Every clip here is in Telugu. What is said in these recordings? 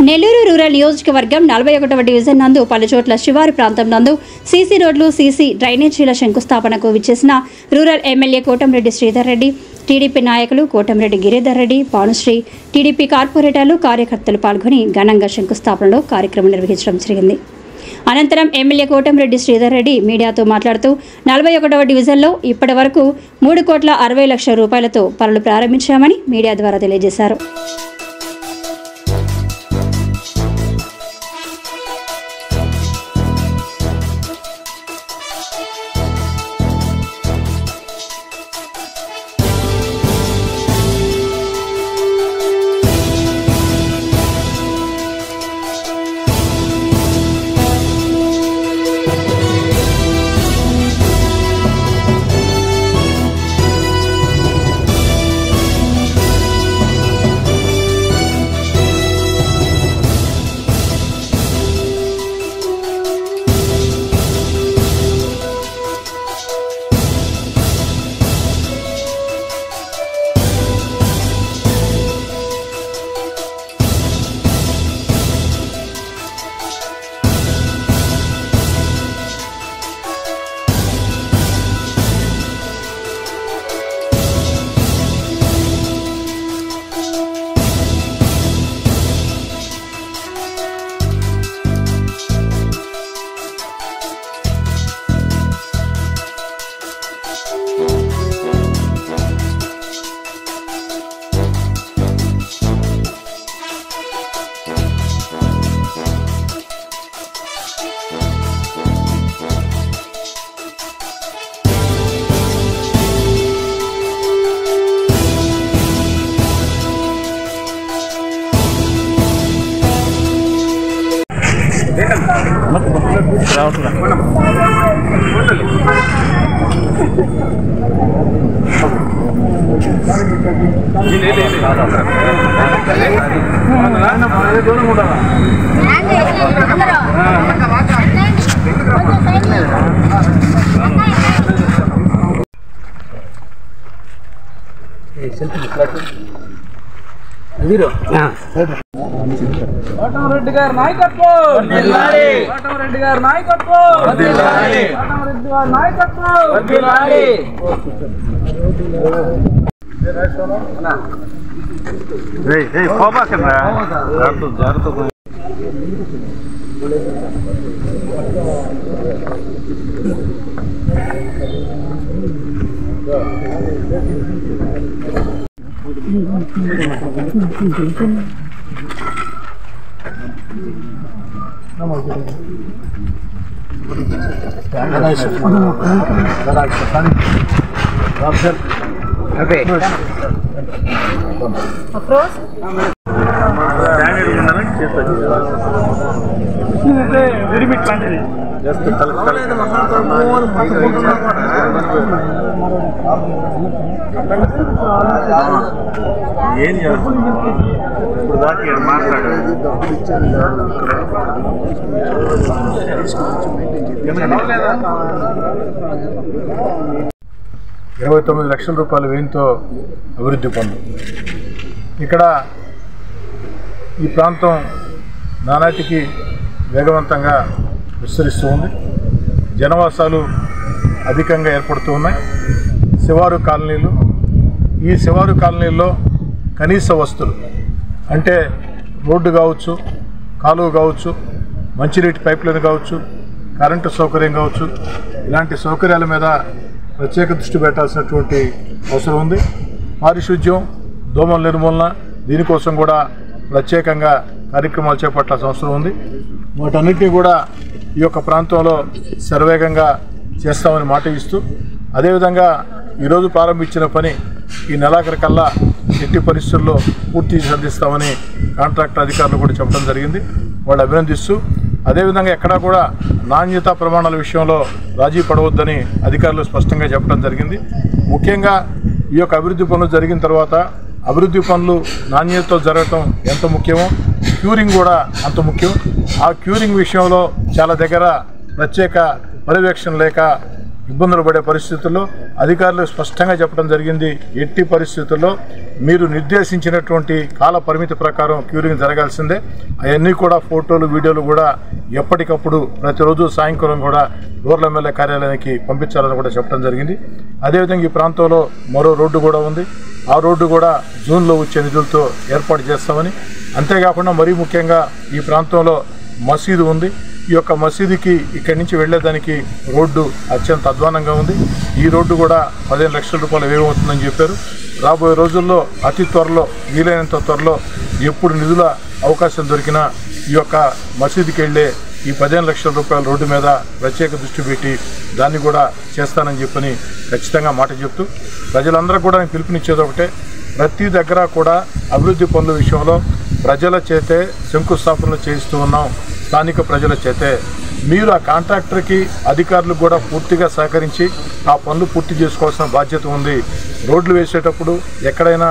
నెల్లూరు రూరల్ నియోజకవర్గం 41వ డివిజన్ నందు పలుచోట్ల శివారు ప్రాంతం నందు సీసీ రోడ్లు, సీసీ డ్రైనేజీల శంకుస్థాపనకు విచ్చేసిన rural MLA Kotamreddy Sridhar Reddy, TDP నాయకులు కోటంరెడ్డి గిరిధర్ రెడ్డి, భానుశ్రీ, టీడీపీ కార్పొరేటర్లు, కార్యకర్తలు పాల్గొని ఘనంగా శంకుస్థాపనలో కార్యక్రమం నిర్వహించడం జరిగింది. అనంతరం ఎమ్మెల్యే కోటంరెడ్డి శ్రీధర్ రెడ్డి మీడియాతో మాట్లాడుతూ 41వ డివిజన్లో ఇప్పటి వరకు 3,60,00,000 రూపాయలతో పనులు ప్రారంభించామని మీడియా ద్వారా తెలియజేశారు. కోటంరెడ్డి గారి నాయకత్వం, కోటంరెడ్డి గారి నాయకత్వం, కోటంరెడ్డి గారి నాయకత్వం. ఏం ఇప్పుడు దాకా మాట్లాడారు 29 లక్షల రూపాయల వ్యయంతో అభివృద్ధి పనులు. ఇక్కడ ఈ ప్రాంతం నానాటికి వేగవంతంగా విస్తరిస్తూ ఉంది. జనవాసాలు అధికంగా ఏర్పడుతూ ఉన్నాయి. శివారు కాలనీలు, ఈ శివారు కాలనీల్లో కనీస వస్తువులు అంటే రోడ్డు కావచ్చు, కాలువ కావచ్చు, మంచినీటి పైప్లైన్ కావచ్చు, కరెంటు సౌకర్యం కావచ్చు, ఇలాంటి సౌకర్యాల మీద ప్రత్యేక దృష్టి పెట్టాల్సినటువంటి అవసరం ఉంది. పారిశుద్ధ్యం, దోమల నిర్మూలన, దీనికోసం కూడా ప్రత్యేకంగా కార్యక్రమాలు చేపట్టాల్సిన అవసరం ఉంది. వాటన్నిటినీ కూడా ఈ యొక్క ప్రాంతంలో శరవేగంగా చేస్తామని మాట ఇస్తూ, అదేవిధంగా ఈరోజు ప్రారంభించిన పని ఈ నెలాఖరికల్లా ఎట్టి పరిస్థితుల్లో పూర్తి సాధిస్తామని కాంట్రాక్టర్ అధికారులు కూడా చెప్పడం జరిగింది. వాళ్ళు అభినందిస్తూ, అదేవిధంగా ఎక్కడా కూడా నాణ్యతా ప్రమాణాల విషయంలో రాజీ పడవద్దని అధికారులు స్పష్టంగా చెప్పడం జరిగింది. ముఖ్యంగా ఈ యొక్క అభివృద్ధి పనులు జరిగిన తర్వాత అభివృద్ధి పనులు నాణ్యతతో జరగటం ఎంత ముఖ్యమో క్యూరింగ్ కూడా అంత ముఖ్యం. ఆ క్యూరింగ్ విషయంలో చాలా దగ్గర ప్రత్యేక పర్యవేక్షణ లేక ఇబ్బందులు పడే పరిస్థితుల్లో అధికారులు స్పష్టంగా చెప్పడం జరిగింది. ఎట్టి పరిస్థితుల్లో మీరు నిర్దేశించినటువంటి కాల పరిమితి ప్రకారం క్యూరింగ్ జరగాల్సిందే. అవన్నీ కూడా ఫోటోలు వీడియోలు కూడా ఎప్పటికప్పుడు ప్రతిరోజు సాయంకాలం కూడా రూరల్ ఎమ్మెల్యే కార్యాలయానికి పంపించాలని కూడా చెప్పడం జరిగింది. అదేవిధంగా ఈ ప్రాంతంలో మరో రోడ్డు కూడా ఉంది. ఆ రోడ్డు కూడా జూన్లో వచ్చే నిధులతో ఏర్పాటు చేస్తామని, అంతేకాకుండా మరీ ముఖ్యంగా ఈ ప్రాంతంలో మసీదు ఉంది. ఈ యొక్క మసీదుకి ఇక్కడి నుంచి వెళ్లేదానికి రోడ్డు అత్యంత అధ్వానంగా ఉంది. ఈ రోడ్డు కూడా 15 లక్షల రూపాయలు వ్యయమవుతుందని చెప్పారు. రాబోయే రోజుల్లో అతి త్వరలో, వీలైనంత త్వరలో ఎప్పుడు నిధుల అవకాశం దొరికినా ఈ యొక్క మసీదుకి వెళ్లే ఈ 15 లక్షల రూపాయల రోడ్డు మీద ప్రత్యేక దృష్టి పెట్టి దాన్ని కూడా చేస్తానని చెప్పని ఖచ్చితంగా మాట చెప్తూ, ప్రజలందరూ కూడా నేను పిలుపునిచ్చేది ఒకటే, ప్రతి దగ్గర కూడా అభివృద్ధి పనుల విషయంలో ప్రజల చేతే శంకుస్థాపనలు చేయిస్తూ ఉన్నాం. స్థానిక ప్రజల చేతే మీరు ఆ కాంట్రాక్టర్కి అధికారులకు కూడా పూర్తిగా సహకరించి ఆ పనులు పూర్తి చేసుకోవాల్సిన బాధ్యత ఉంది. రోడ్లు వేసేటప్పుడు ఎక్కడైనా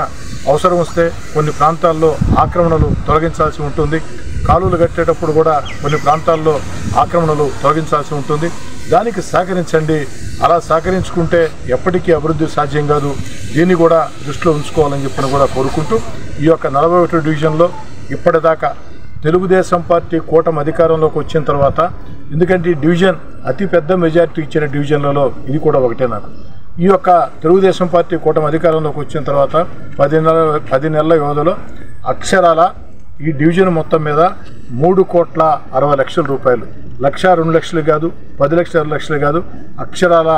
అవసరం వస్తే కొన్ని ప్రాంతాల్లో ఆక్రమణలు తొలగించాల్సి ఉంటుంది. కాలువలు కట్టేటప్పుడు కూడా కొన్ని ప్రాంతాల్లో ఆక్రమణలు తొలగించాల్సి ఉంటుంది. దానికి సహకరించండి. అలా సహకరించుకుంటే ఎప్పటికీ అభివృద్ధి సాధ్యం కాదు. దీన్ని కూడా దృష్టిలో ఉంచుకోవాలని చెప్పని కూడా కోరుకుంటూ, ఈ యొక్క 41 డివిజన్లో ఇప్పటిదాకా తెలుగుదేశం పార్టీ కూటమి అధికారంలోకి వచ్చిన తర్వాత, ఎందుకంటే ఈ డివిజన్ అతి పెద్ద మెజారిటీ ఇచ్చిన డివిజన్లలో ఇది కూడా ఒకటే. నాకు ఈ యొక్క తెలుగుదేశం పార్టీ కూటమి అధికారంలోకి వచ్చిన తర్వాత 10 నెలల వ్యవధిలో అక్షరాల ఈ డివిజన్ మొత్తం మీద 3,60,00,000 రూపాయలు, 1,02 లక్షలు కాదు, 10 లక్షలు 2 లక్షలు కాదు, అక్షరాల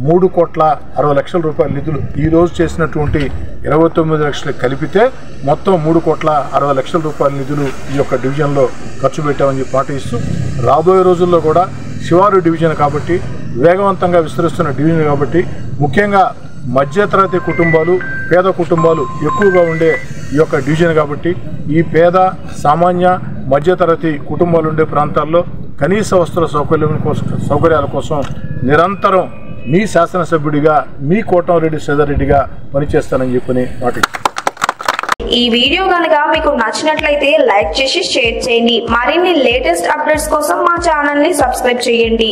3,60,00,000 రూపాయల నిధులు ఈ రోజు చేసినటువంటి 29 లక్షలు కలిపితే మొత్తం 3,60,00,000 రూపాయల నిధులు ఈ యొక్క డివిజన్లో ఖర్చు పెట్టామని చెప్పి మాట ఇస్తూ, రాబోయే రోజుల్లో కూడా శివారు డివిజన్ కాబట్టి, వేగవంతంగా విస్తరిస్తున్న డివిజన్ కాబట్టి, ముఖ్యంగా మధ్యతరగతి కుటుంబాలు, పేద కుటుంబాలు ఎక్కువగా ఉండే ఈ యొక్క డివిజన్ కాబట్టి, ఈ పేద సామాన్య మధ్యతరగతి కుటుంబాలు ఉండే ప్రాంతాల్లో కనీస వస్తువుల సౌకర్యాల కోసం నిరంతరం మీ శాసనసభ్యుడిగా, మీ కోటంరెడ్డి శ్రీధర్రెడ్డిగా పనిచేస్తానని చెప్పని మాట. ఈ వీడియో కనుక మీకు నచ్చినట్లయితే లైక్ చేసి షేర్ చేయండి. మరిన్ని లేటెస్ట్ అప్డేట్స్ కోసం మా ఛానల్ ని సబ్స్క్రైబ్ చేయండి.